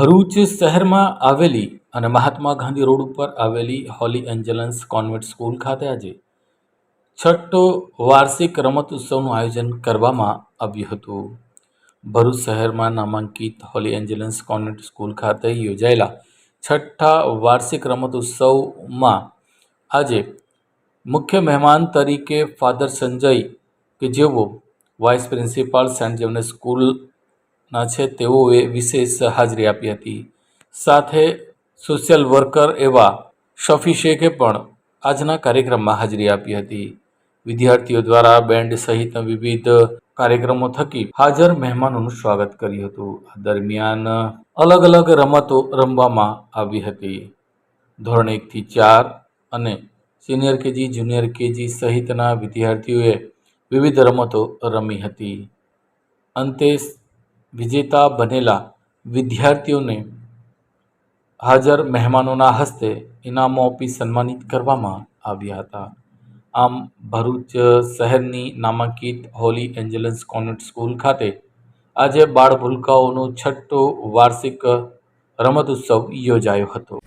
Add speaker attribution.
Speaker 1: ભરૂચ શહેરમાં આવેલી અને મહાત્મા ગાંધી રોડ ઉપર આવેલી હોલી એન્જલન્સ કોન્વેન્ટ સ્કૂલ ખાતે આજે છઠ્ઠો વાર્ષિક રમત ઉત્સવનું આયોજન કરવામાં આવ્યું હતું. ભરૂચ શહેરમાં નામાંકિત હોલી એન્જલન્સ કોન્વેન્ટ સ્કૂલ ખાતે યોજાયેલા છઠ્ઠા વાર્ષિક રમત ઉત્સવમાં આજે મુખ્ય મહેમાન તરીકે ફાધર સંજય કે જેઓ વાઇસ પ્રિન્સિપાલ સેન્ટ ઝેવિયર સ્કૂલના છે તેઓએ વિશેષ હાજરી આપી હતી. સાથે સોશિયલ વર્કર એવા શફી શેખે પણ આજના કાર્યક્રમમાં હાજરી આપી હતી. વિદ્યાર્થીઓ દ્વારા બેન્ડ સહિત વિવિધ કાર્યક્રમો થકી હાજર મહેમાનોનું સ્વાગત કર્યું હતું. આ દરમિયાન અલગ અલગ રમતો રમવામાં આવી હતી. ધોરણ 1 થી 4 અને સિનિયર કેજી, જુનિયર કેજી સહિતના વિદ્યાર્થીઓએ વિવિધ રમતો રમી હતી. અંતે વિજેતા બનેલા વિદ્યાર્થીઓને હાજર મહેમાનોના હસ્તે ઇનામો આપી સન્માનિત કરવામાં આવ્યા હતા. આમ ભરૂચ શહેરની નામાંકિત હોલી એન્જલન્સ કોન્વેન્ટ સ્કૂલ ખાતે આજે બાળ ભૂલકાઓનો છઠ્ઠો વાર્ષિક રમત ઉત્સવ યોજાયો હતો.